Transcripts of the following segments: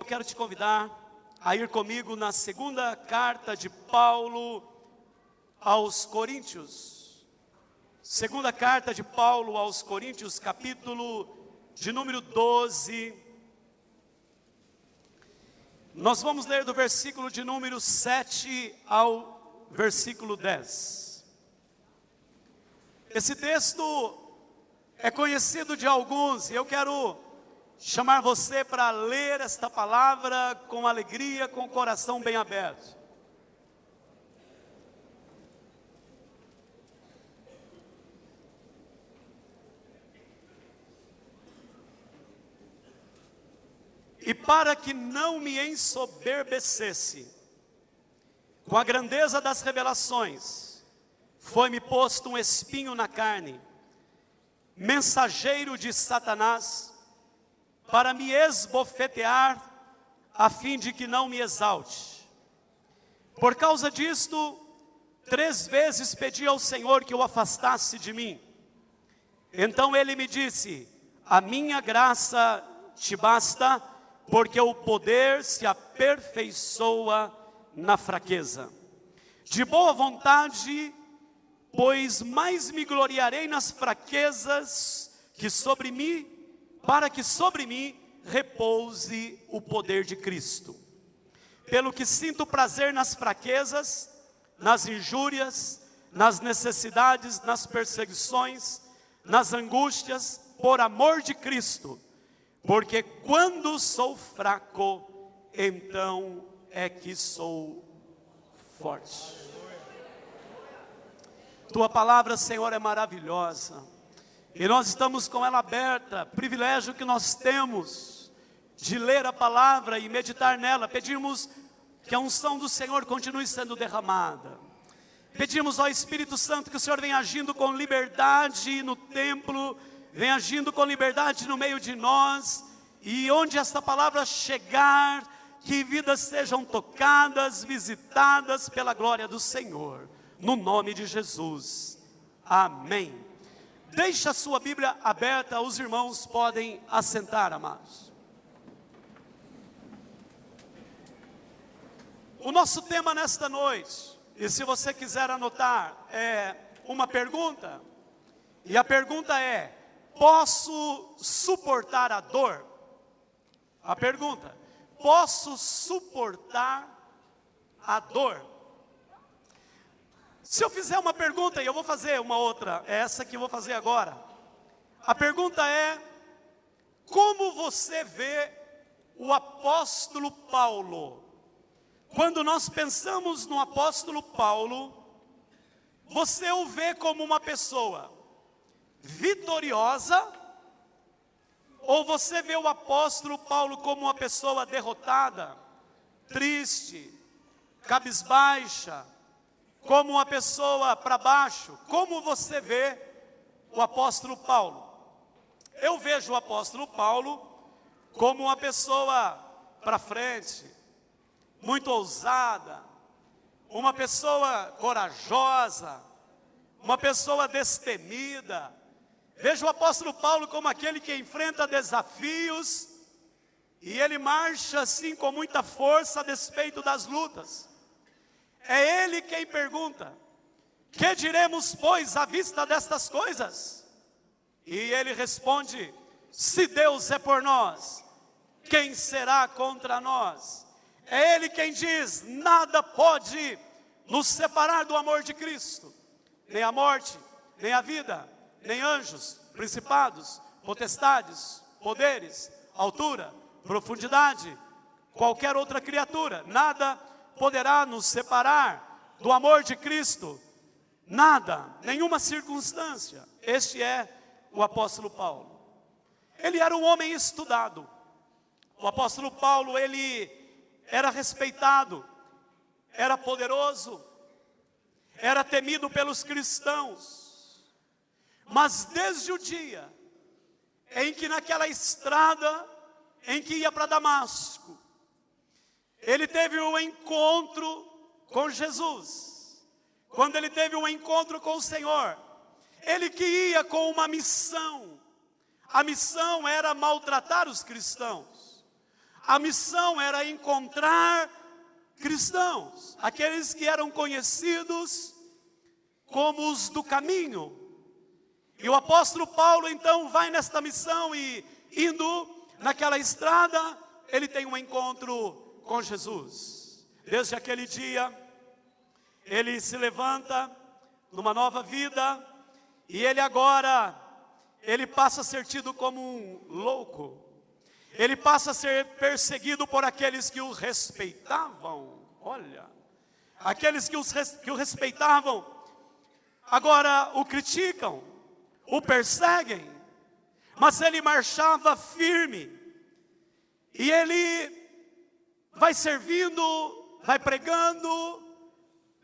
quero te convidar a ir comigo na segunda carta de Paulo aos Coríntios. Segunda carta de Paulo aos Coríntios, capítulo de número 12. Nós vamos ler do versículo de número 7 ao versículo 10. Esse texto é conhecido de alguns e eu quero chamar você para ler esta palavra com alegria, com o coração bem aberto. E para que não me ensoberbecesse com a grandeza das revelações, foi-me posto um espinho na carne, mensageiro de Satanás, para me esbofetear, a fim de que não me exalte. Por causa disto, 3 vezes pedi ao Senhor que o afastasse de mim. Então ele me disse: a minha graça te basta, porque o poder se aperfeiçoa na fraqueza. De boa vontade, pois mais me gloriarei nas fraquezas que sobre mim, para que sobre mim repouse o poder de Cristo. Pelo que sinto prazer nas fraquezas, nas injúrias, nas necessidades, nas perseguições, nas angústias, por amor de Cristo. Porque quando sou fraco, então é que sou forte. Tua palavra, Senhor, é maravilhosa. E nós estamos com ela aberta, privilégio que nós temos de ler a palavra e meditar nela. Pedimos que a unção do Senhor continue sendo derramada. Pedimos ao Espírito Santo que o Senhor venha agindo com liberdade no templo, venha agindo com liberdade no meio de nós. E onde esta palavra chegar, que vidas sejam tocadas, visitadas pela glória do Senhor. No nome de Jesus. Amém. Deixa a sua Bíblia aberta, os irmãos podem assentar, amados. O nosso tema nesta noite, e se você quiser anotar, é uma pergunta. E a pergunta é: posso suportar a dor? A pergunta: posso suportar a dor? Se eu fizer uma pergunta, e eu vou fazer uma outra, é essa que eu vou fazer agora. A pergunta é: como você vê o apóstolo Paulo? Quando nós pensamos no apóstolo Paulo, você o vê como uma pessoa vitoriosa? Ou você vê o apóstolo Paulo como uma pessoa derrotada, triste, cabisbaixa, como uma pessoa para baixo? Como você vê o apóstolo Paulo? Eu vejo o apóstolo Paulo como uma pessoa para frente, muito ousada, uma pessoa corajosa, uma pessoa destemida. Vejo o apóstolo Paulo como aquele que enfrenta desafios e ele marcha assim com muita força a despeito das lutas. É ele quem pergunta: que diremos, pois, à vista destas coisas? E ele responde: se Deus é por nós, quem será contra nós? É ele quem diz: nada pode nos separar do amor de Cristo, nem a morte, nem a vida, nem anjos, principados, potestades, poderes, altura, profundidade, qualquer outra criatura. Nada poderá nos separar do amor de Cristo. Nada, nenhuma circunstância. Este é o apóstolo Paulo. Ele era um homem estudado. O apóstolo Paulo, ele era respeitado, era poderoso, era temido pelos cristãos. Mas desde o dia em que naquela estrada em que ia para Damasco, ele teve um encontro com Jesus. Quando ele teve um encontro com o Senhor, ele que ia com uma missão. A missão era maltratar os cristãos. a missão era encontrar cristãos, aqueles que eram conhecidos como os do caminho. E o apóstolo Paulo então vai nesta missão e indo naquela estrada, ele tem um encontro com Jesus. Desde aquele dia, ele se levanta numa nova vida e ele passa a ser tido como um louco. Ele passa a ser perseguido por aqueles que o respeitavam. Olha, aqueles que o respeitavam, agora o criticam, o perseguem. Mas ele marchava firme. E ele vai servindo, vai pregando.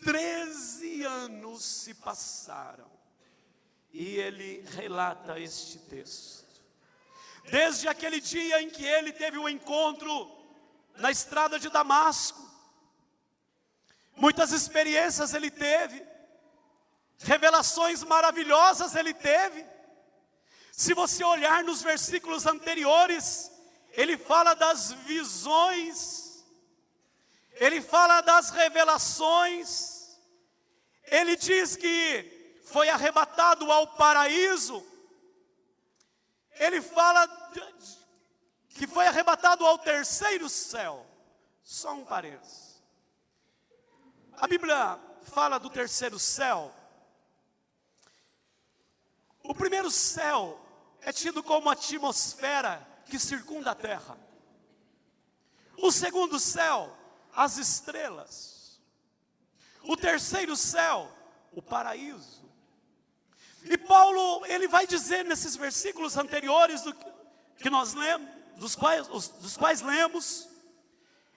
13 anos se passaram. E ele relata este texto. Desde aquele dia em que ele teve um encontro na estrada de Damasco, muitas experiências ele teve, revelações maravilhosas ele teve. Se você olhar nos versículos anteriores, ele fala das visões, ele fala das revelações, ele diz que foi arrebatado ao paraíso. Ele fala que foi arrebatado ao terceiro céu. Só um parênteses. A Bíblia fala do terceiro céu. O primeiro céu é tido como a atmosfera que circunda a terra. O segundo céu, as estrelas. O terceiro céu, o paraíso. E Paulo, ele vai dizer nesses versículos anteriores que nós lemos, dos quais lemos,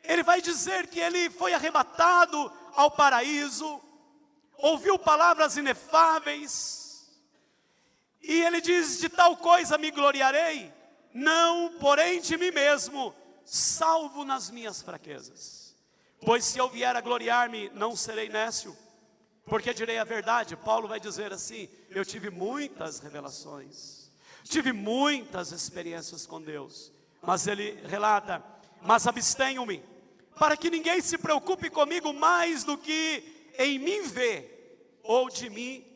ele vai dizer que ele foi arrebatado ao paraíso, ouviu palavras inefáveis, e ele diz: de tal coisa me gloriarei, não porém de mim mesmo, salvo nas minhas fraquezas. Pois se eu vier a gloriar-me, não serei nécio, porque direi a verdade. Paulo vai dizer assim: eu tive muitas revelações, tive muitas experiências com Deus, mas ele relata: mas abstenho-me, para que ninguém se preocupe comigo mais do que em mim vê, ou de mim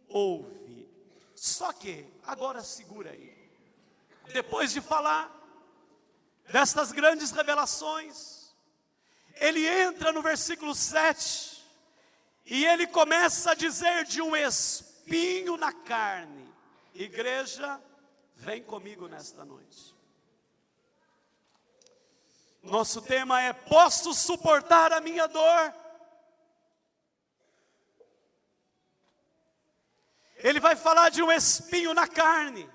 ouve. Só que, agora segura aí, depois de falar destas grandes revelações, ele entra no versículo 7, e ele começa a dizer de um espinho na carne. Igreja, vem comigo nesta noite. Nosso tema é: posso suportar a minha dor? Ele vai falar de um espinho na carne.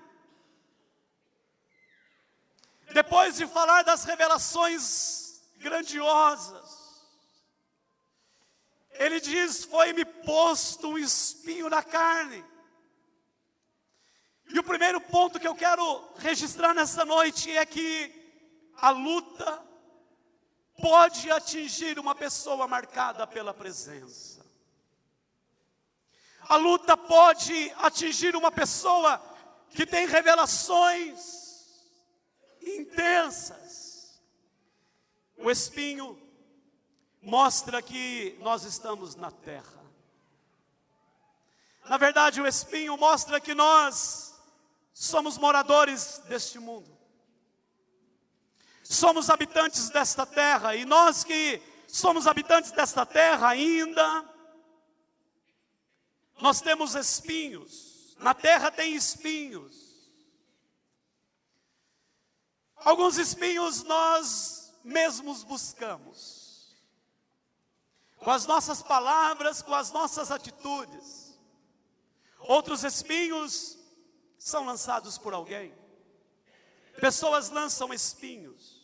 Depois de falar das revelações grandiosas, ele diz: foi-me posto um espinho na carne. E o primeiro ponto que eu quero registrar nessa noite é que a luta pode atingir uma pessoa marcada pela presença. A luta pode atingir uma pessoa que tem revelações intensas. O espinho mostra que nós estamos na terra. Na verdade, o espinho mostra que nós somos moradores deste mundo. Somos habitantes desta terra, e nós que somos habitantes desta terra ainda, nós temos espinhos. Na terra tem espinhos. Alguns espinhos nós mesmos buscamos, com as nossas palavras, com as nossas atitudes. Outros espinhos são lançados por alguém. Pessoas lançam espinhos.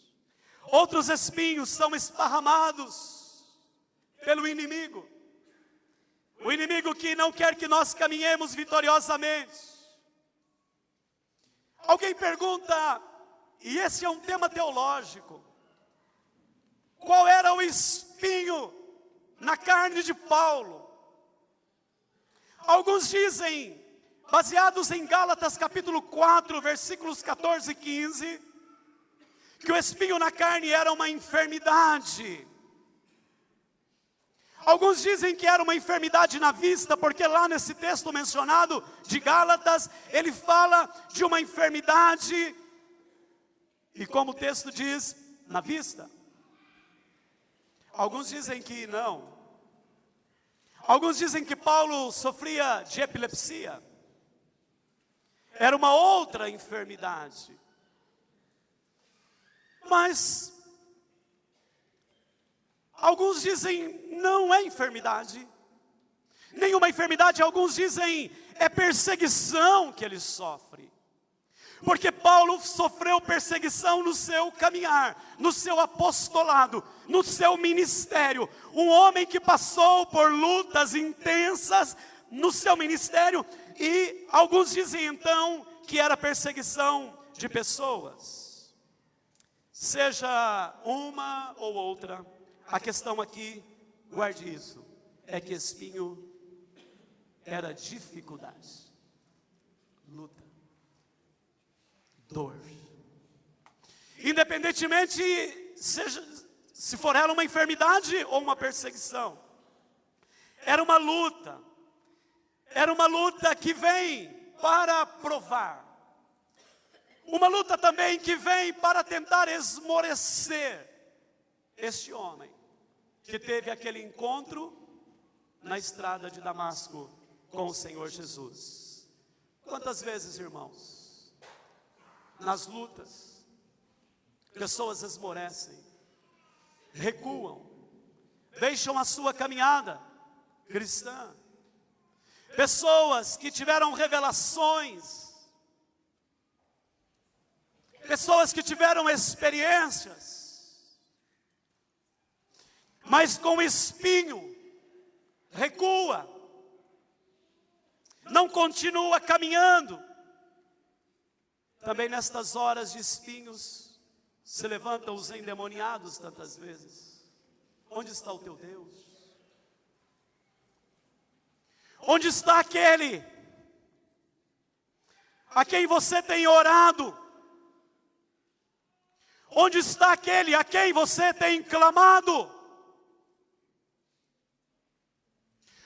Outros espinhos são esparramados pelo inimigo. O inimigo que não quer que nós caminhemos vitoriosamente. Alguém pergunta, e esse é um tema teológico: qual era o espinho na carne de Paulo? Alguns dizem, baseados em Gálatas capítulo 4, versículos 14 e 15, que o espinho na carne era uma enfermidade. Alguns dizem que era uma enfermidade na vista, porque lá nesse texto mencionado de Gálatas, ele fala de uma enfermidade, e como o texto diz, na vista. Alguns dizem que não. Alguns dizem que Paulo sofria de epilepsia. Era uma outra enfermidade. Mas alguns dizem não é enfermidade. Nenhuma enfermidade. Alguns dizem é perseguição que ele sofre. Porque Paulo sofreu perseguição no seu caminhar, no seu apostolado, no seu ministério. Um homem que passou por lutas intensas no seu ministério. E alguns dizem então que era perseguição de pessoas. Seja uma ou outra, a questão aqui, guarde isso, é que espinho era dificuldade, luta, dor. Independentemente se for ela uma enfermidade ou uma perseguição, era uma luta. Era uma luta que vem para provar. Uma luta também que vem para tentar esmorecer este homem que teve aquele encontro na estrada de Damasco com o Senhor Jesus. Quantas vezes, irmãos, nas lutas, pessoas esmorecem, recuam, deixam a sua caminhada cristã. Pessoas que tiveram revelações, pessoas que tiveram experiências, mas com espinho, recua, não continua caminhando. Também nestas horas de espinhos, se levantam os endemoniados tantas vezes. Onde está o teu Deus? Onde está aquele a quem você tem orado? Onde está aquele a quem você tem clamado?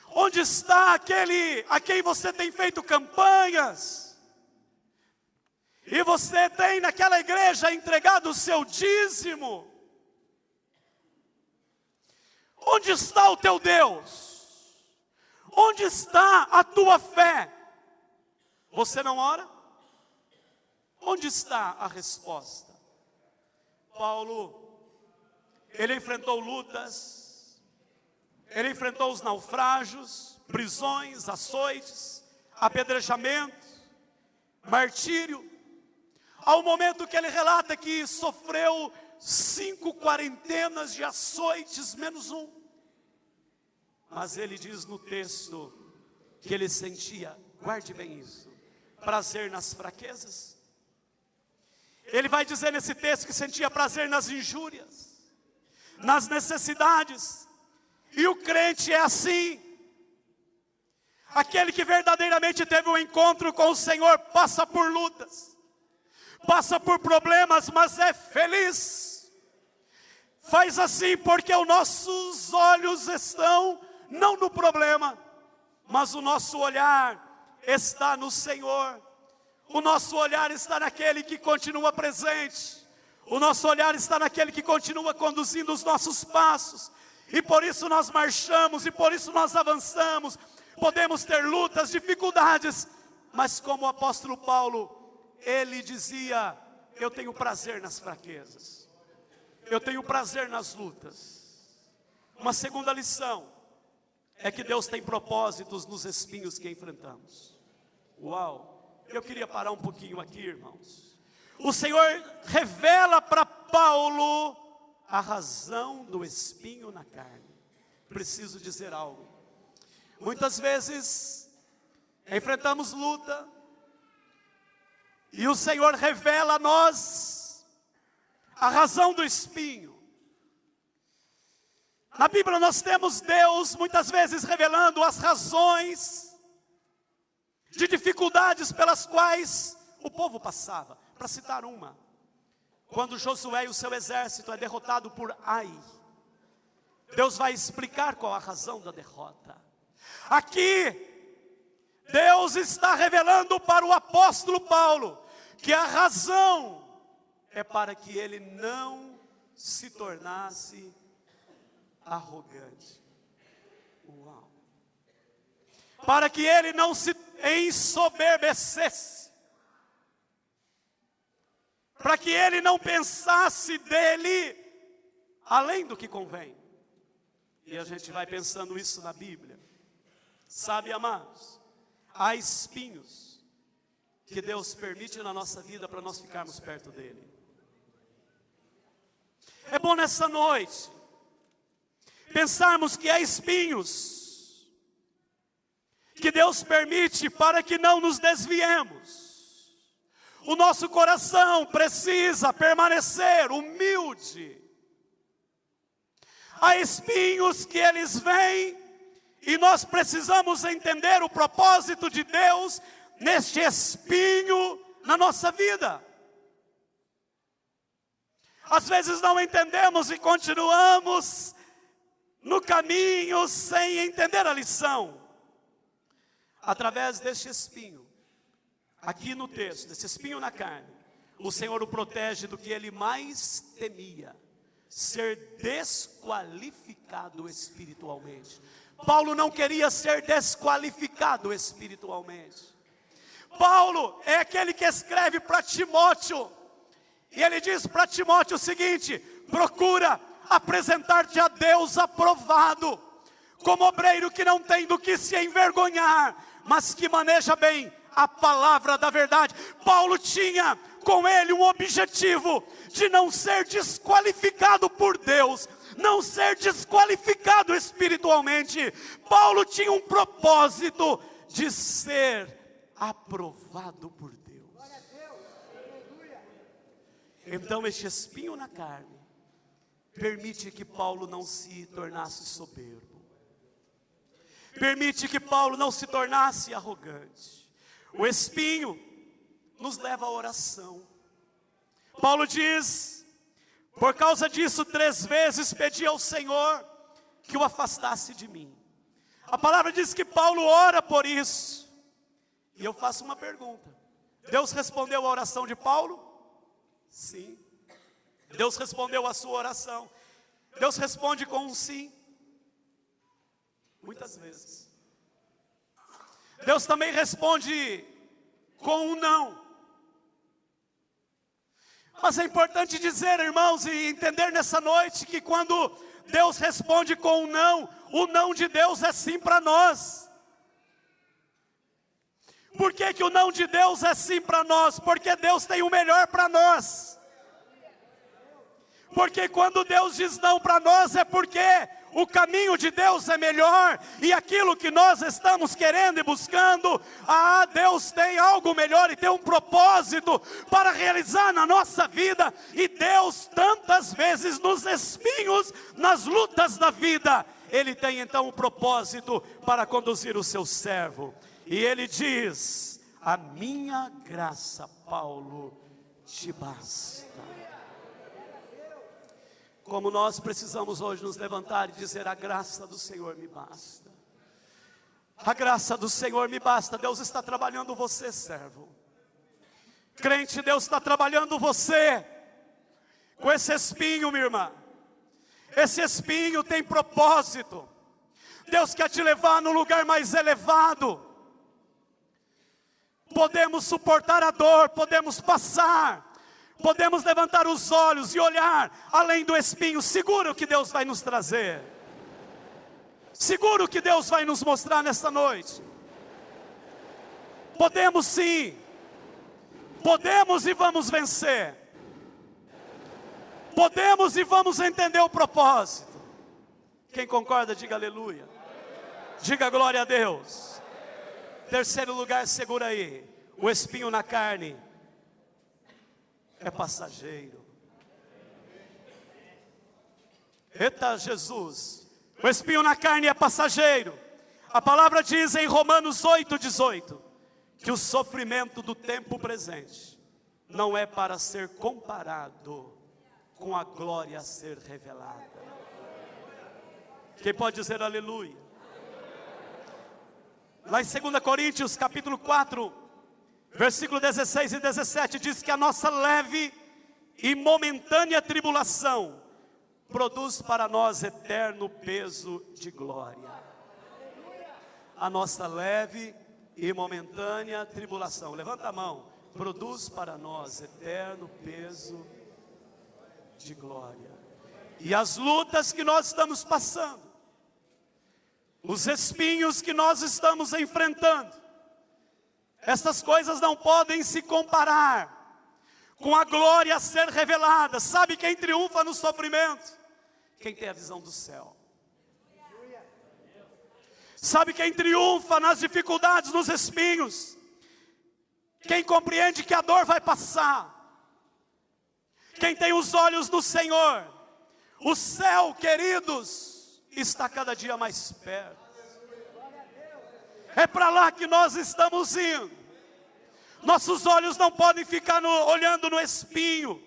Onde está aquele a quem você tem feito campanhas? E você tem naquela igreja entregado o seu dízimo? Onde está o teu Deus? Onde está a tua fé? Você não ora? Onde está a resposta? Paulo, ele enfrentou lutas, ele enfrentou os naufrágios, prisões, açoites, apedrejamento, martírio. Ao momento que ele relata que sofreu 5 quarentenas de açoites, menos um. Mas ele diz no texto que ele sentia, guarde bem isso, prazer nas fraquezas. Ele vai dizer nesse texto que sentia prazer nas injúrias, nas necessidades. E o crente é assim. Aquele que verdadeiramente teve um encontro com o Senhor passa por lutas, passa por problemas, mas é feliz. Faz assim porque os nossos olhos estão não no problema, mas o nosso olhar está no Senhor. O nosso olhar está naquele que continua presente. O nosso olhar está naquele que continua conduzindo os nossos passos. E por isso nós marchamos, e por isso nós avançamos. Podemos ter lutas, dificuldades, mas como o apóstolo Paulo, ele dizia, eu tenho prazer nas fraquezas. Eu tenho prazer nas lutas. Uma segunda lição é que Deus tem propósitos nos espinhos que enfrentamos. Uau! Eu queria parar um pouquinho aqui, irmãos. O Senhor revela para Paulo a razão do espinho na carne. Preciso dizer algo. Muitas vezes enfrentamos luta e o Senhor revela a nós a razão do espinho. Na Bíblia nós temos Deus muitas vezes revelando as razões de dificuldades pelas quais o povo passava. Para citar uma, quando Josué e o seu exército é derrotado por Ai, Deus vai explicar qual a razão da derrota. Aqui, Deus está revelando para o apóstolo Paulo que a razão é para que ele não se tornasse arrogante. Uau! Para que ele não se ensoberbecesse. Para que ele não pensasse dele além do que convém. E a gente vai pensando isso na Bíblia. Sabe, amados, há espinhos que Deus permite na nossa vida para nós ficarmos perto dele. É bom nessa noite pensarmos que há espinhos que Deus permite para que não nos desviemos. O nosso coração precisa permanecer humilde. Há espinhos que eles vêm e nós precisamos entender o propósito de Deus neste espinho na nossa vida. Às vezes não entendemos e continuamos no caminho sem entender a lição. Através deste espinho, aqui no texto, desse espinho na carne, o Senhor o protege do que ele mais temia, ser desqualificado espiritualmente. Paulo não queria ser desqualificado espiritualmente. Paulo é aquele que escreve para Timóteo, e ele diz para Timóteo o seguinte: procura apresentar-te a Deus aprovado, como obreiro que não tem do que se envergonhar, mas que maneja bem a palavra da verdade. Paulo tinha com ele um objetivo de não ser desqualificado por Deus, não ser desqualificado espiritualmente. Paulo tinha um propósito de ser aprovado por Deus. Então este espinho na carne permite que Paulo não se tornasse soberbo, permite que Paulo não se tornasse arrogante. O espinho nos leva à oração. Paulo diz: por causa disso 3 vezes pedi ao Senhor que o afastasse de mim. A palavra diz que Paulo ora por isso. E eu faço uma pergunta: Deus respondeu a oração de Paulo? Sim. Deus respondeu a sua oração. Deus responde com um sim. Muitas vezes. Deus também responde com um não. Mas é importante dizer, irmãos, e entender nessa noite que quando Deus responde com um não, o não de Deus é sim para nós. Por que que o não de Deus é sim para nós? Porque Deus tem o melhor para nós. Porque quando Deus diz não para nós é porque o caminho de Deus é melhor, e aquilo que nós estamos querendo e buscando, Deus tem algo melhor e tem um propósito para realizar na nossa vida. E Deus tantas vezes nos espinhos, nas lutas da vida, Ele tem então um propósito para conduzir o seu servo. E Ele diz: a minha graça, Paulo, te basta. Como nós precisamos hoje nos levantar e dizer: a graça do Senhor me basta. A graça do Senhor me basta. Deus está trabalhando você, servo. Crente, Deus está trabalhando você com esse espinho, minha irmã. Esse espinho tem propósito. Deus quer te levar num lugar mais elevado. Podemos suportar a dor, podemos passar, podemos levantar os olhos e olhar além do espinho. Segura o que Deus vai nos trazer. Segura o que Deus vai nos mostrar nesta noite. Podemos sim. Podemos e vamos vencer. Podemos e vamos entender o propósito. Quem concorda, diga aleluia. Diga glória a Deus. Terceiro lugar, segura aí. O espinho na carne é passageiro. Eita Jesus. O espinho na carne é passageiro. A palavra diz em Romanos 8:18 que o sofrimento do tempo presente não é para ser comparado com a glória a ser revelada. Quem pode dizer aleluia? Lá em 2 Coríntios capítulo 4, versículo 16 e 17, diz que a nossa leve e momentânea tribulação produz para nós eterno peso de glória. A nossa leve e momentânea tribulação, levanta a mão, produz para nós eterno peso de glória. E as lutas que nós estamos passando, os espinhos que nós estamos enfrentando, essas coisas não podem se comparar com a glória a ser revelada. Sabe quem triunfa no sofrimento? Quem tem a visão do céu. Sabe quem triunfa nas dificuldades, nos espinhos? Quem compreende que a dor vai passar. Quem tem os olhos do Senhor. O céu, queridos, está cada dia mais perto. É para lá que nós estamos indo. Nossos olhos não podem ficar olhando no espinho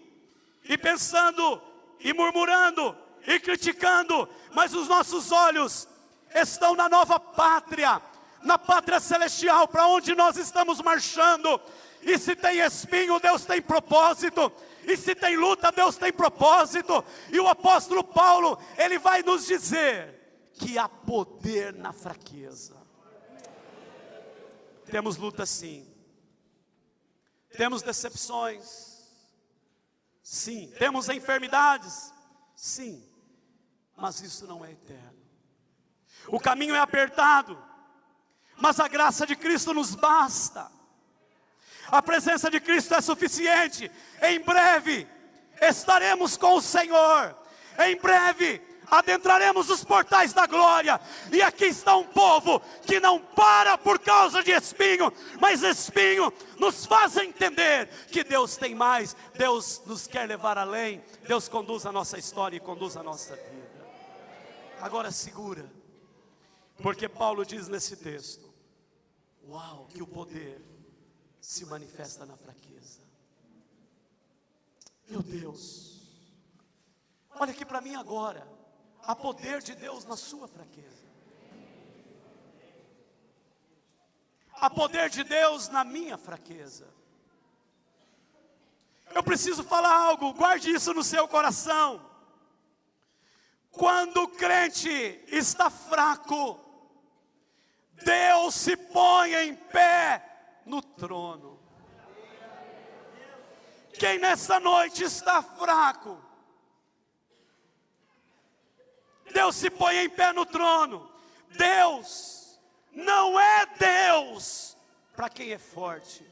e pensando e murmurando e criticando, mas os nossos olhos estão na nova pátria, na pátria celestial, para onde nós estamos marchando. E se tem espinho, Deus tem propósito. E se tem luta, Deus tem propósito. E o apóstolo Paulo, ele vai nos dizer que há poder na fraqueza. Temos luta sim. Temos decepções. Sim. Temos enfermidades. Sim. Mas isso não é eterno. O caminho é apertado, mas a graça de Cristo nos basta. A presença de Cristo é suficiente. Em breve estaremos com o Senhor. Em breve adentraremos os portais da glória. E aqui está um povo que não para por causa de espinho, mas espinho nos faz entender que Deus tem mais. Deus nos quer levar além. Deus conduz a nossa história e conduz a nossa vida. Agora segura, porque Paulo diz nesse texto, uau, que o poder se manifesta na fraqueza. Meu Deus, olha aqui para mim agora. Há poder de Deus na sua fraqueza. Há poder de Deus na minha fraqueza. Eu preciso falar algo, guarde isso no seu coração. Quando o crente está fraco, Deus se põe em pé no trono. Quem nessa noite está fraco, Deus se põe em pé no trono. Deus não é Deus para quem é forte.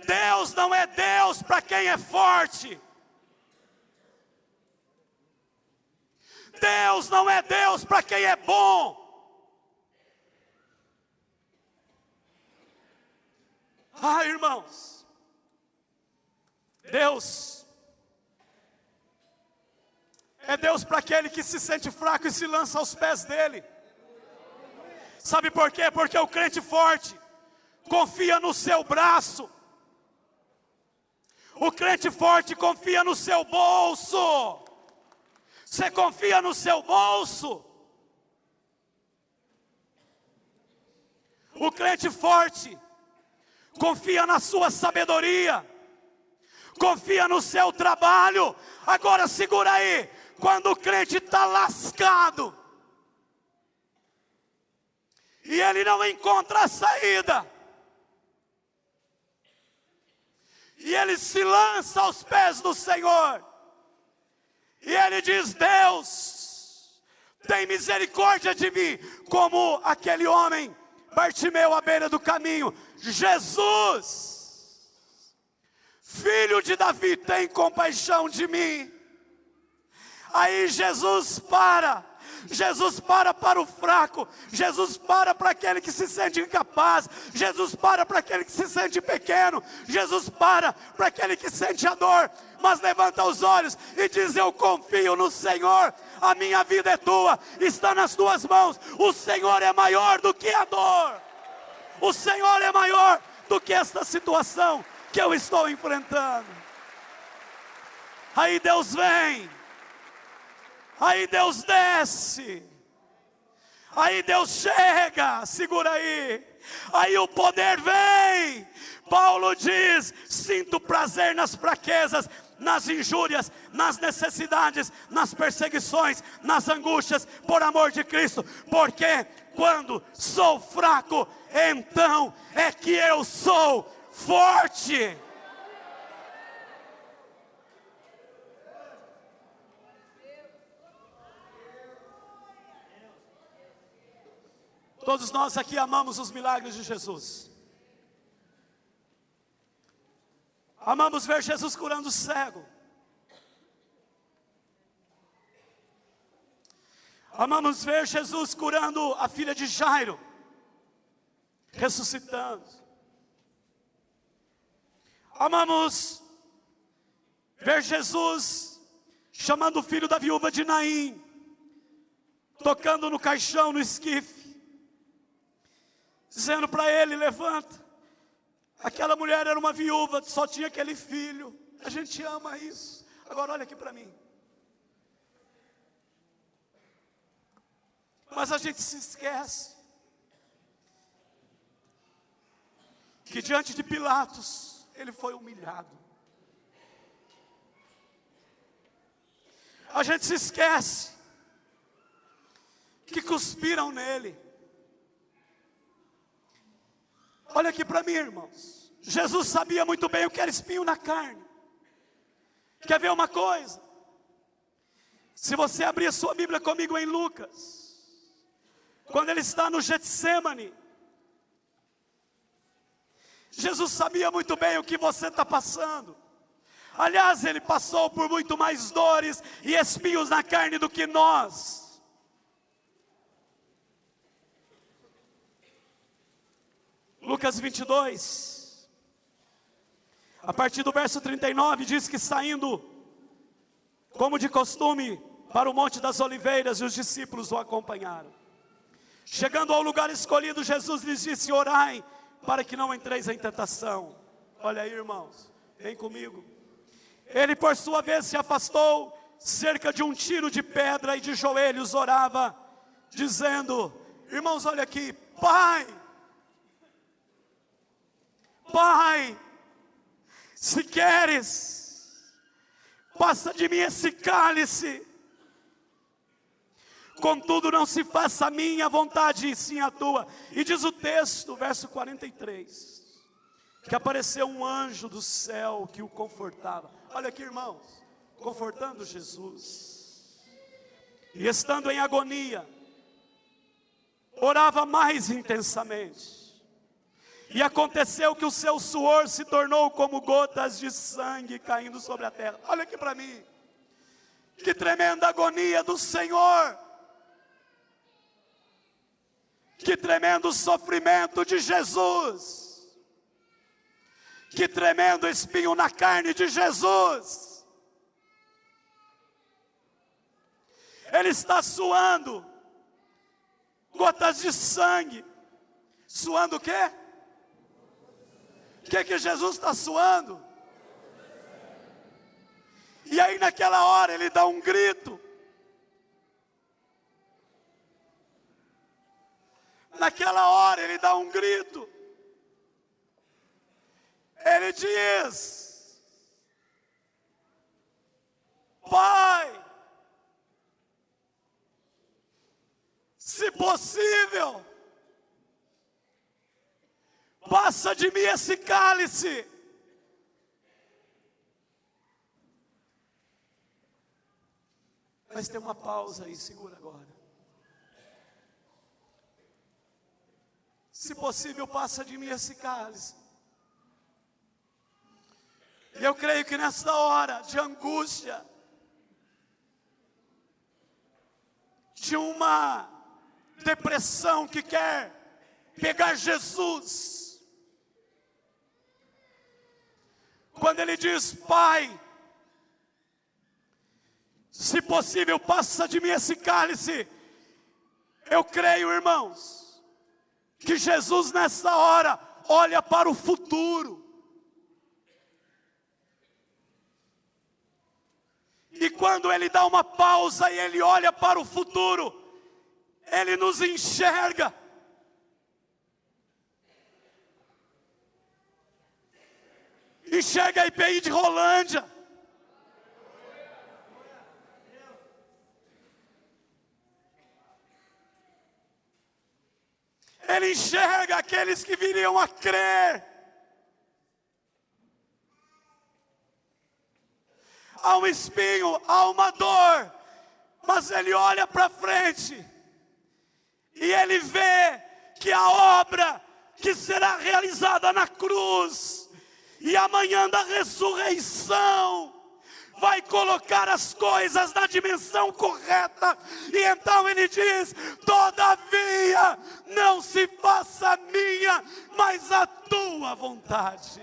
Deus não é Deus para quem é forte. Deus não é Deus para quem é bom. Ah, irmãos, Deus é Deus para aquele que se sente fraco e se lança aos pés dele. Sabe por quê? Porque o crente forte confia no seu braço. O crente forte confia no seu bolso. Você confia no seu bolso? O crente forte confia na sua sabedoria. Confia no seu trabalho. Agora segura aí. Quando o crente está lascado e ele não encontra a saída, e ele se lança aos pés do Senhor, e ele diz: Deus, tem misericórdia de mim, como aquele homem Bartimeu à beira do caminho. Jesus, filho de Davi, tem compaixão de mim. Aí Jesus para o fraco, Jesus para aquele que se sente incapaz, Jesus para aquele que se sente pequeno, Jesus para aquele que sente a dor, mas levanta os olhos e diz: eu confio no Senhor. a minha vida é tua, está nas tuas mãos. O Senhor é maior do que a dor, o Senhor é maior do que esta situação que eu estou enfrentando. Aí Deus vem, aí Deus desce, aí Deus chega, segura aí o poder vem. Paulo diz: sinto prazer nas fraquezas, nas injúrias, nas necessidades, nas perseguições, nas angústias, por amor de Cristo, porque quando sou fraco, então é que eu sou forte. Todos nós aqui amamos os milagres de Jesus. Amamos ver Jesus curando o cego. Amamos ver Jesus curando a filha de Jairo, ressuscitando. Amamos ver Jesus chamando o filho da viúva de Naim, tocando no caixão, no esquife, dizendo para ele: levanta. Aquela mulher era uma viúva, só tinha aquele filho. A gente ama isso. Agora olha aqui para mim. Mas a gente se esquece que diante de Pilatos, ele foi humilhado. A gente se esquece que cuspiram nele. Olha aqui para mim, irmãos. Jesus sabia muito bem o que era espinho na carne. Quer ver uma coisa? Se você abrir a sua Bíblia comigo em Lucas, quando ele está no Getsêmani, Jesus sabia muito bem o que você está passando. Aliás, ele passou por muito mais dores e espinhos na carne do que nós. Lucas 22, a partir do verso 39, diz que saindo, como de costume, para o Monte das Oliveiras, e os discípulos o acompanharam. Chegando ao lugar escolhido, Jesus lhes disse: orai, para que não entreis em tentação. Olha aí, irmãos, vem comigo. Ele, por sua vez, se afastou cerca de um tiro de pedra e de joelhos orava, dizendo: irmãos, olha aqui, Pai, se queres, passa de mim esse cálice, contudo não se faça a minha vontade, e sim a tua. E diz o texto, verso 43, que apareceu um anjo do céu que o confortava. Olha aqui, irmãos, confortando Jesus. E estando em agonia, orava mais intensamente. E aconteceu que o seu suor se tornou como gotas de sangue caindo sobre a terra. Olha aqui para mim. Que tremenda agonia do Senhor. Que tremendo sofrimento de Jesus. Que tremendo espinho na carne de Jesus. Ele está suando gotas de sangue. Suando o quê? O que Jesus está suando? E aí naquela hora ele dá um grito. Naquela hora ele dá um grito. Ele diz: Pai, se possível, passa de mim esse cálice. Mas tem uma pausa aí, segura agora. Se possível, passa de mim esse cálice. E eu creio que nesta hora de angústia, de uma depressão que quer pegar Jesus, quando ele diz: Pai, Se possível, passa de mim esse cálice. Eu creio, irmãos, que Jesus nessa hora olha para o futuro. E quando Ele dá uma pausa e Ele olha para o futuro, Ele nos enxerga. Enxerga a IPI de Rolândia. Ele enxerga aqueles que viriam a crer. Há um espinho, há uma dor, mas Ele olha para frente e Ele vê que a obra que será realizada na cruz e amanhã da ressurreição vai colocar as coisas na dimensão correta. E então Ele diz: todavia não se faça a minha, mas a tua vontade.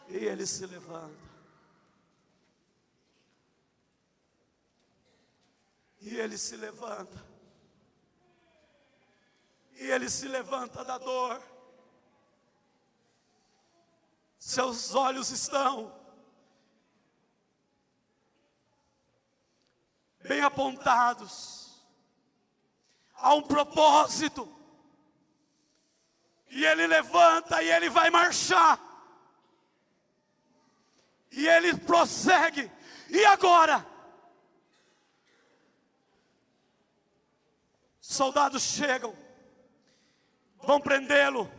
E Ele se levanta. E Ele se levanta. E Ele se levanta da dor. Seus olhos estão bem apontados. Há um propósito. E Ele levanta e Ele vai marchar. E Ele prossegue. E agora? Soldados chegam, vão prendê-lo.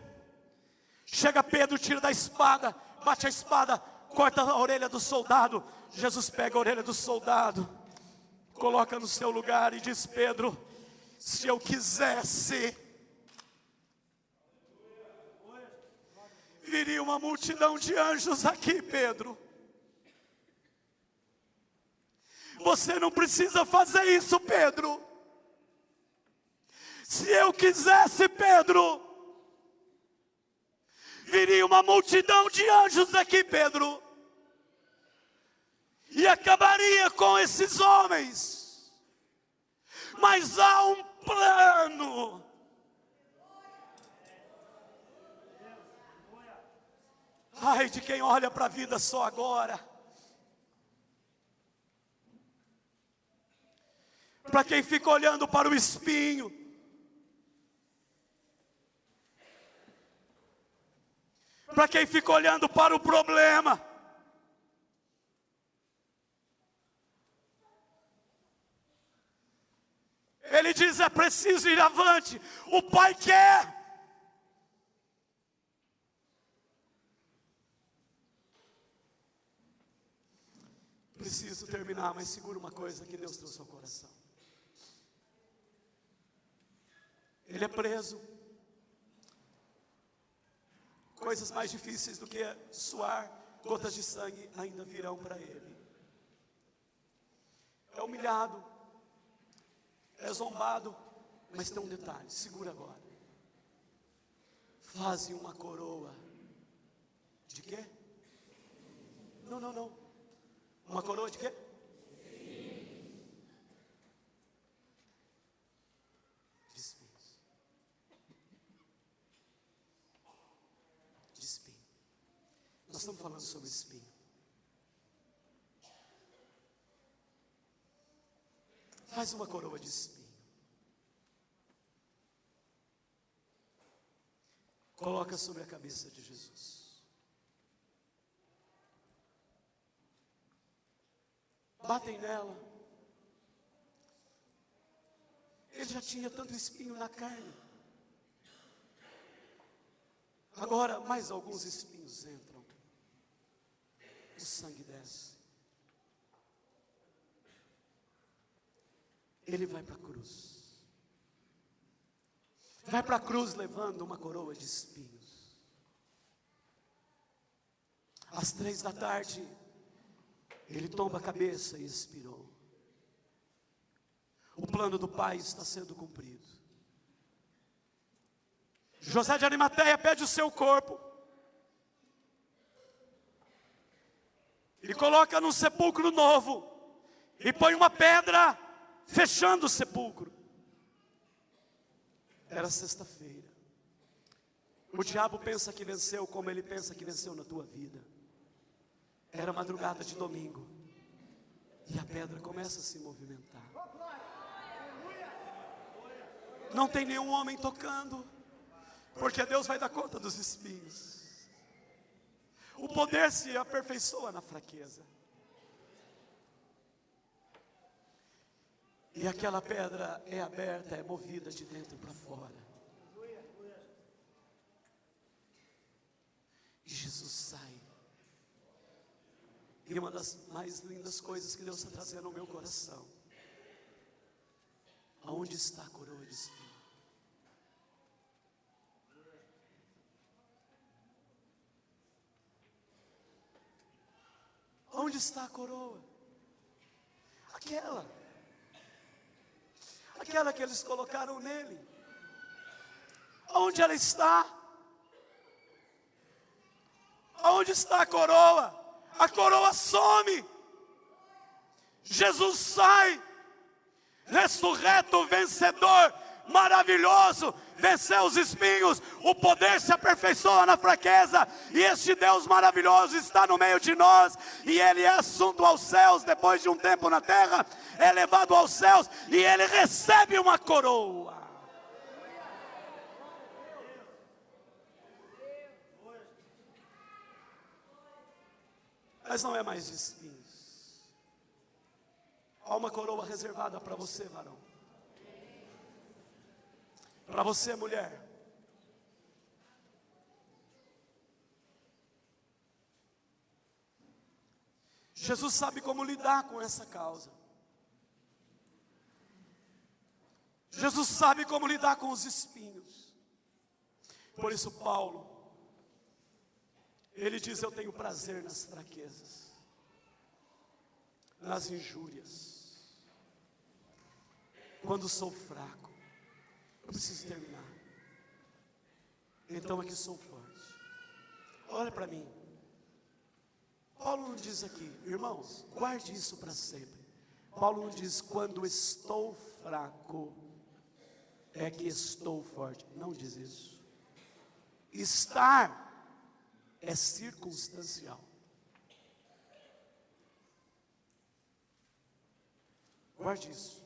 Chega Pedro, tira da espada, bate a espada, corta a orelha do soldado. Jesus pega a orelha do soldado, coloca no seu lugar e diz: Pedro, se eu quisesse, viria uma multidão de anjos aqui, Pedro. Você não precisa fazer isso, Pedro. Se eu quisesse, Pedro, viria uma multidão de anjos aqui, Pedro, e acabaria com esses homens. Mas há um plano. Ai de quem olha para a vida só agora. Para quem fica olhando para o espinho. Para quem fica olhando para o problema. Ele diz: é preciso ir avante. O Pai quer. Preciso terminar, mas segura uma coisa que Deus trouxe ao coração. Ele é preso. Coisas mais difíceis do que suar gotas de sangue ainda virão para ele. É humilhado, é zombado, mas tem um detalhe, segura agora. Faze uma coroa de quê? Não. Uma coroa de quê? Nós estamos falando sobre espinho. Faz uma coroa de espinho. Coloca sobre a cabeça de Jesus. Batem nela. Ele já tinha tanto espinho na carne. Agora mais alguns espinhos entram. O sangue desce. Ele vai para a cruz. Vai para a cruz levando uma coroa de espinhos. Às 15h, ele tomba a cabeça e expirou. O plano do Pai está sendo cumprido. José de Arimateia pede o seu corpo. e coloca num sepulcro novo, e põe uma pedra fechando o sepulcro. Era sexta-feira. O diabo pensa que venceu como ele pensa que venceu na tua vida. Era madrugada de domingo, e a pedra começa a se movimentar. Não tem nenhum homem tocando, porque Deus vai dar conta dos espinhos. O poder se aperfeiçoa na fraqueza. E aquela pedra é aberta, é movida de dentro para fora. E Jesus sai. E uma das mais lindas coisas que Deus está trazendo ao meu coração: aonde está a coroa de espinho? Onde está a coroa? Aquela que eles colocaram nele. Onde ela está? Onde está a coroa? A coroa some. Jesus sai, ressurreto, vencedor, maravilhoso, venceu os espinhos. O poder se aperfeiçoa na fraqueza, e este Deus maravilhoso está no meio de nós, e Ele é assunto aos céus. Depois de um tempo na terra, é levado aos céus, e Ele recebe uma coroa. Mas não é mais de espinhos. Há uma coroa reservada para você, varão. Para você, mulher. Jesus sabe como lidar com essa causa. Jesus sabe como lidar com os espinhos. Por isso Paulo, ele diz: eu tenho prazer nas fraquezas, nas injúrias. Quando sou fraco, eu preciso terminar. Então é que sou forte. Olha para mim. Paulo não diz aqui, irmãos, guarde isso para sempre. Paulo não diz: quando estou fraco, é que estou forte. Não diz isso. Estar é circunstancial. Guarde isso.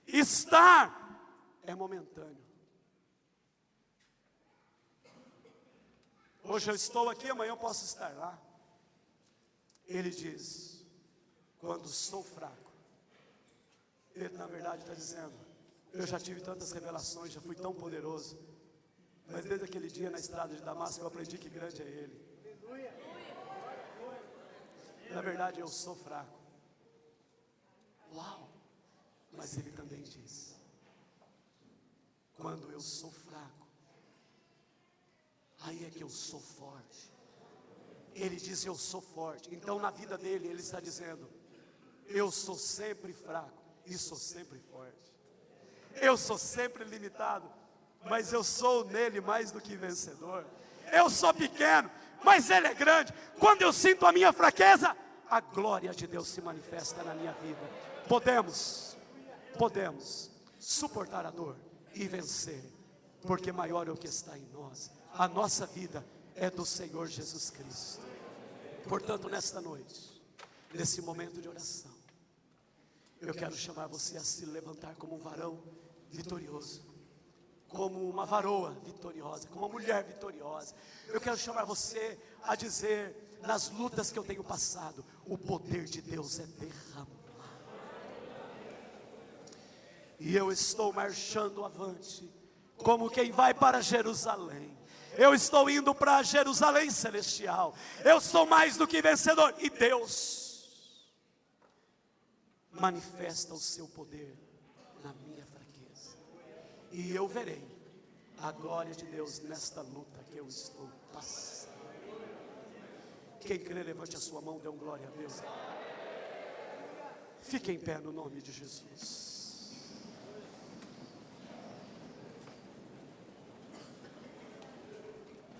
Estar é momentâneo. Hoje eu estou aqui, amanhã eu posso estar lá. Ele diz: quando sou fraco. Ele na verdade está dizendo: eu já tive tantas revelações, já fui tão poderoso, mas desde aquele dia na estrada de Damasco eu aprendi que grande é Ele. Na verdade eu sou fraco. Uau! Mas Ele também diz: quando eu sou fraco, aí é que eu sou forte. Ele diz: eu sou forte. Então na vida dele ele está dizendo: eu sou sempre fraco e sou sempre forte. Eu sou sempre limitado, mas eu sou nele mais do que vencedor. Eu sou pequeno, mas Ele é grande. Quando eu sinto a minha fraqueza, a glória de Deus se manifesta na minha vida. Podemos suportar a dor e vencer, porque maior é o que está em nós. A nossa vida é do Senhor Jesus Cristo. Portanto, nesta noite, nesse momento de oração, eu quero chamar você a se levantar como um varão vitorioso, como uma varoa vitoriosa, como uma mulher vitoriosa. Eu quero chamar você a dizer: nas lutas que eu tenho passado, o poder de Deus é derramado, e eu estou marchando avante, como quem vai para Jerusalém. Eu estou indo para Jerusalém celestial. Eu sou mais do que vencedor. E Deus manifesta o seu poder na minha fraqueza. E eu verei a glória de Deus nesta luta que eu estou passando. Quem crê, levante a sua mão, dê um glória a Deus. Fique em pé no nome de Jesus.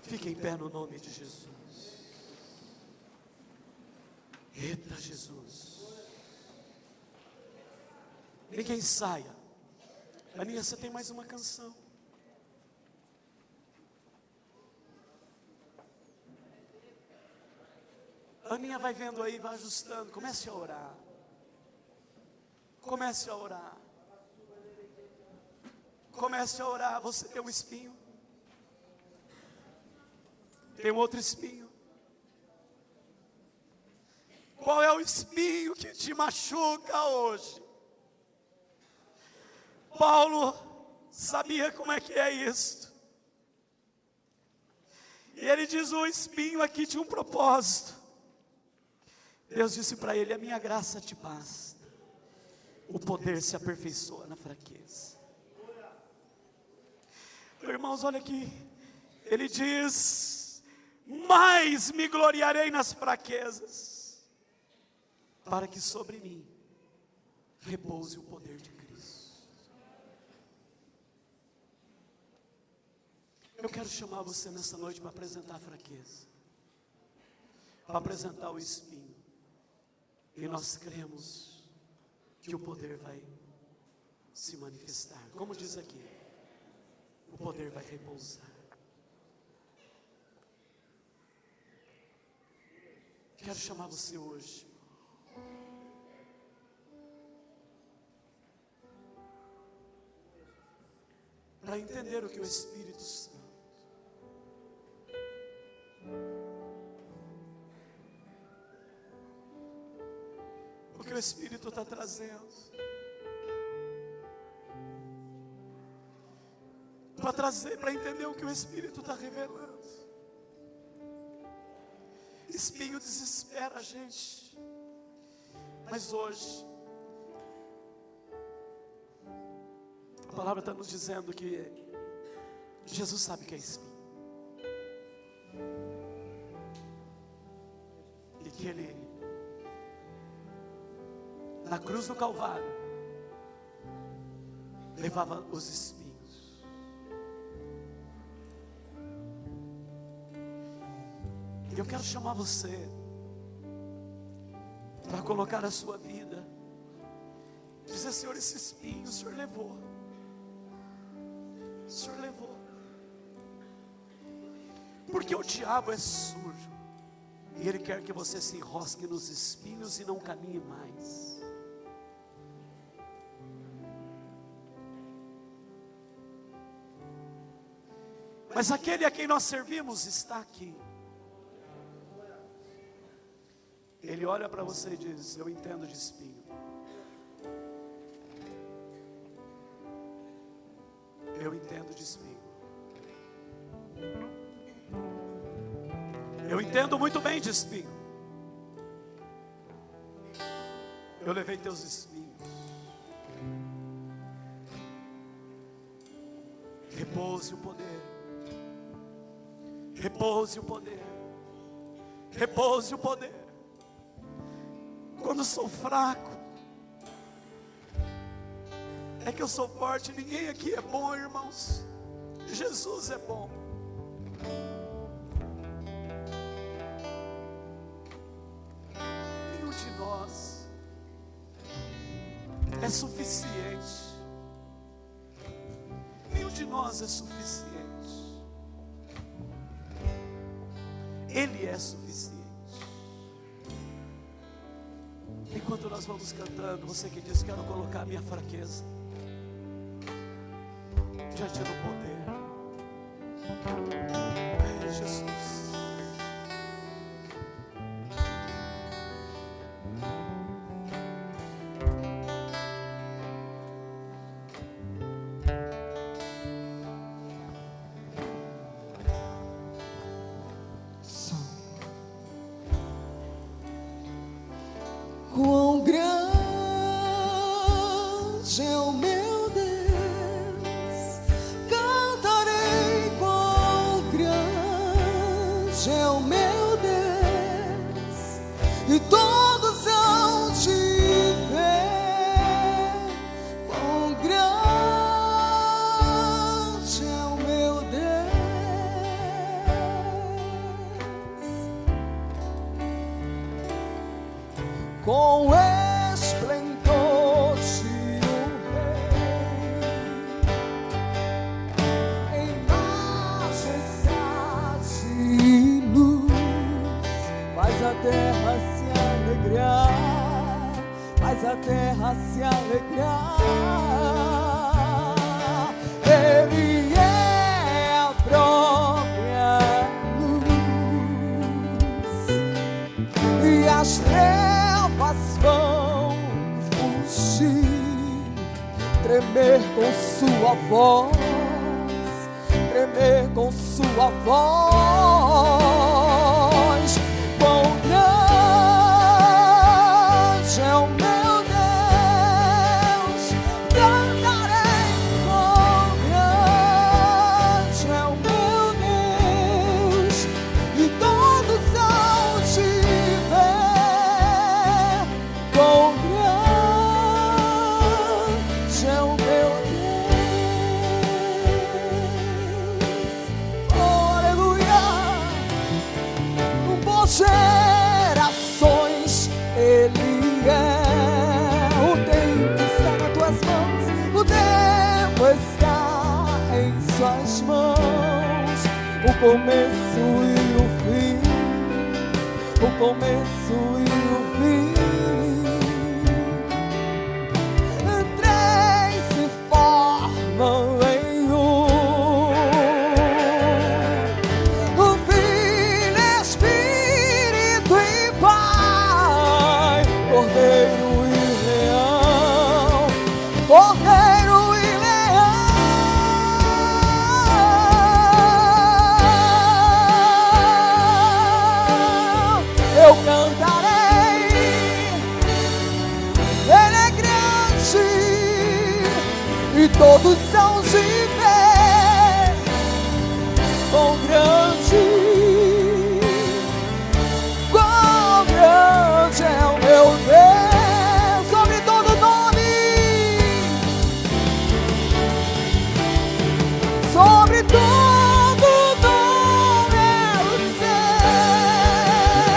Fique em pé no nome de Jesus. Eita Jesus. Ninguém saia. Aninha, você tem mais uma canção. Aninha vai vendo aí, vai ajustando. Comece a orar. Comece a orar. Comece a orar. Você tem um espinho. Tem um outro espinho. Qual é o espinho que te machuca hoje? Paulo sabia como é que é isso. E ele diz: o espinho aqui tinha um propósito. Deus disse para ele: a minha graça te basta. O poder se aperfeiçoa na fraqueza. Irmãos, olha aqui. Ele diz: mais me gloriarei nas fraquezas, para que sobre mim repouse o poder de Cristo. Eu quero chamar você nessa noite para apresentar a fraqueza, para apresentar o espinho. E nós cremos que o poder vai se manifestar. Como diz aqui, o poder vai repousar. Quero chamar você hoje para entender o que o Espírito Santo, o que o Espírito está trazendo, para trazer, para entender o que o Espírito está revelando. Espinho desespera a gente, mas hoje a palavra está nos dizendo que Jesus sabe o que é espinho, e que Ele, na cruz do Calvário, levava os espinhos. E eu quero chamar você para colocar a sua vida, dizer: Senhor, esse espinho o Senhor levou. O Senhor levou. Porque o diabo é sujo, e ele quer que você se enrosque nos espinhos e não caminhe mais. Mas aquele a quem nós servimos está aqui. Ele olha para você e diz: eu entendo de espinho. Eu entendo de espinho. Eu entendo muito bem de espinho. Eu levei teus espinhos. Repouse o poder. Repouse o poder. Repouse o poder. Quando sou fraco, é que eu sou forte. Ninguém aqui é bom, irmãos. Jesus é bom. Nenhum de nós é suficiente. Nenhum de nós é suficiente. Ele é suficiente. Enquanto nós vamos cantando, você que diz: quero colocar a minha fraqueza diante do poder. É Jesus. Quão grande é o meu Deus, cantarei. Quão grande é o meu Deus, e todos hão de ver. Quão grande é o meu Deus. com esplendor de um rei, em majestade e luz, faz a terra se alegrar, faz a terra se alegrar. Ele é a própria luz, e as trevas vão fugir, tremer com sua voz, tremer com sua voz. Quão grande é o meu Deus, cantarei. Quão grande é o meu Deus, e todos hão de ver. Quão grande é o meu Deus. Oh, aleluia. Por gerações Ele é. O tempo está nas tuas mãos, o tempo está em suas mãos. O começo e o fim, o começo e o fim. Três se formam em um: o Filho, Espírito e Pai, Cordeiro e Leão, Cordeiro e Leão. Eu cantarei, Ele é grande, e todos hão de ver. Quão grande é o meu Deus, sobre todo nome, sobre todo nome eu sei.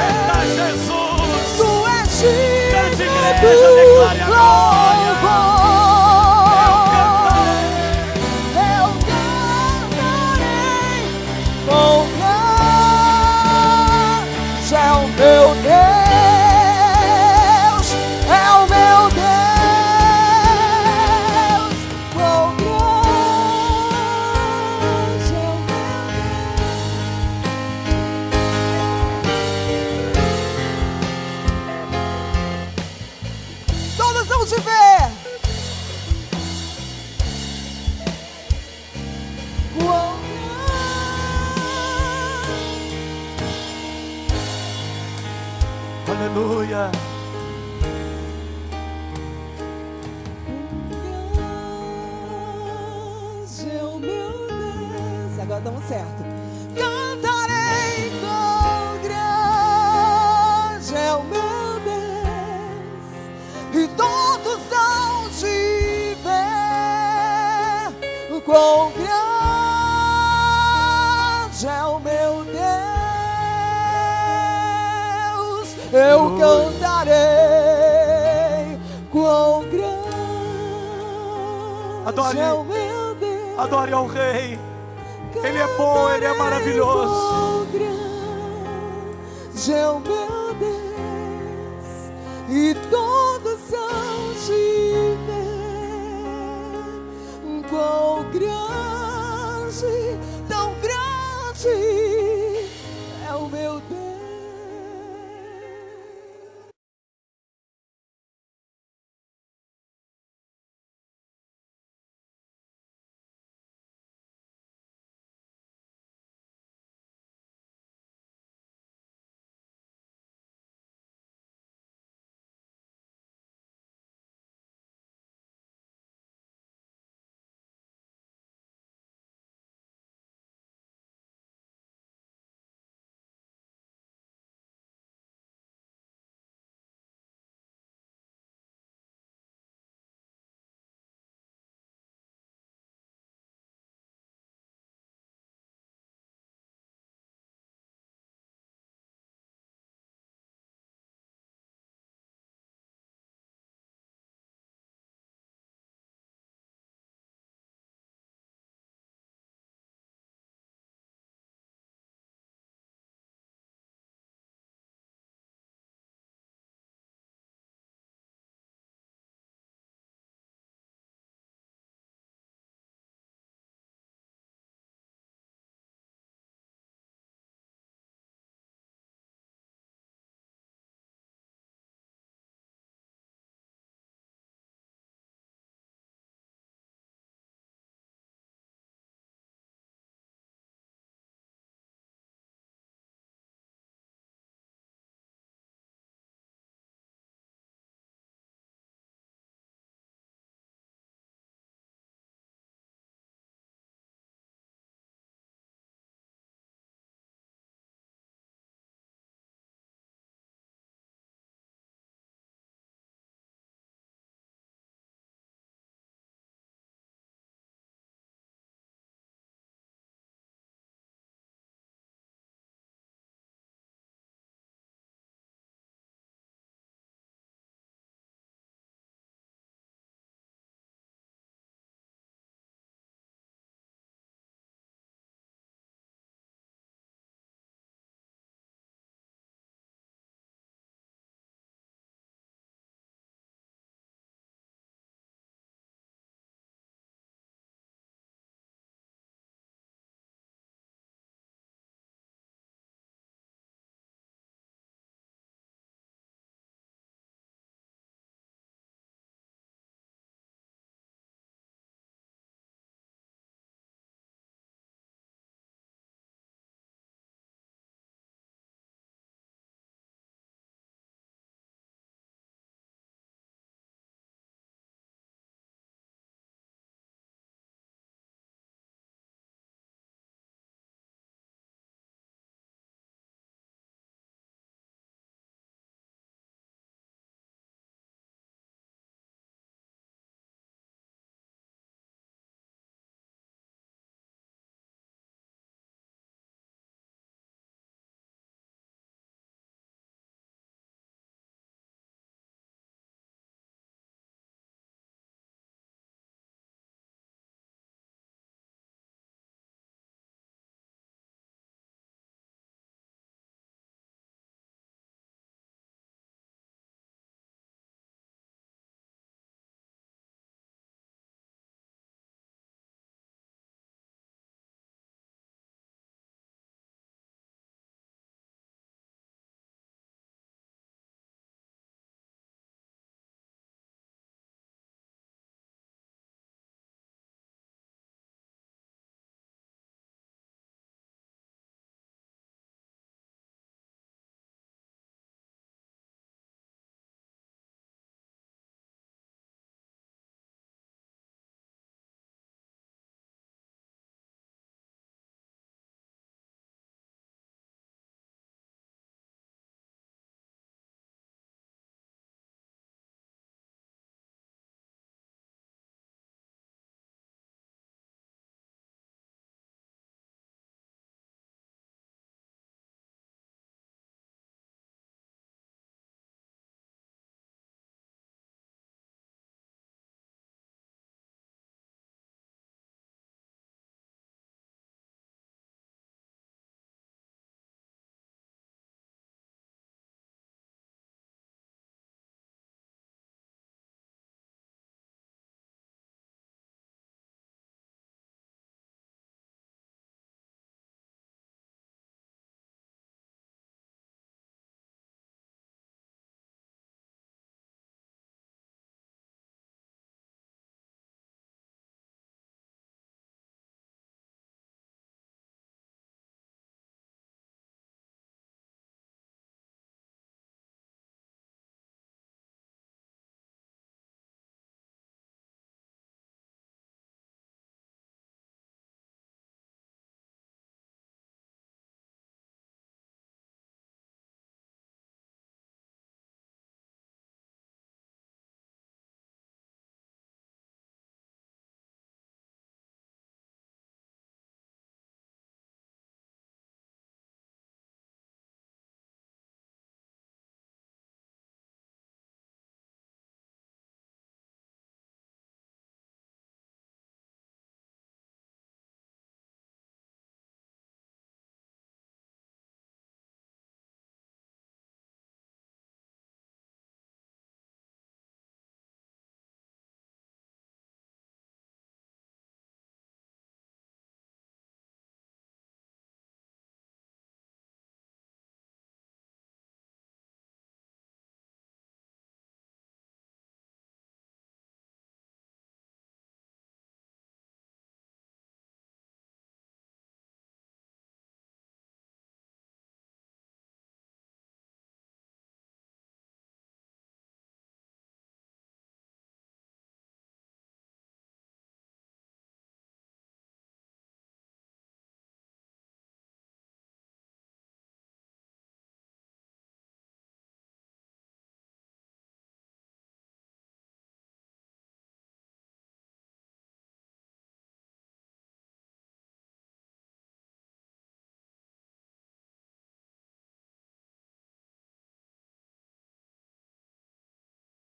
Eita, Jesus! Tu és Grande digno igreja, do declare a glória. louvor. Eu cantarei. Quão grande é o meu Deus, é o meu Deus. Quão grande é o meu Deus. Todos vão te ver. Quão Aleluia! grande é o meu Deus. Agora estamos certo. Cantarei, quão grande é o meu Deus, e todos hão de ver. Quão grande é o meu Deus. Eu cantarei. Quão grande Adore. é o meu Deus. Adore ao Rei. Ele é bom, Ele é maravilhoso. Quão grande é o meu Deus, e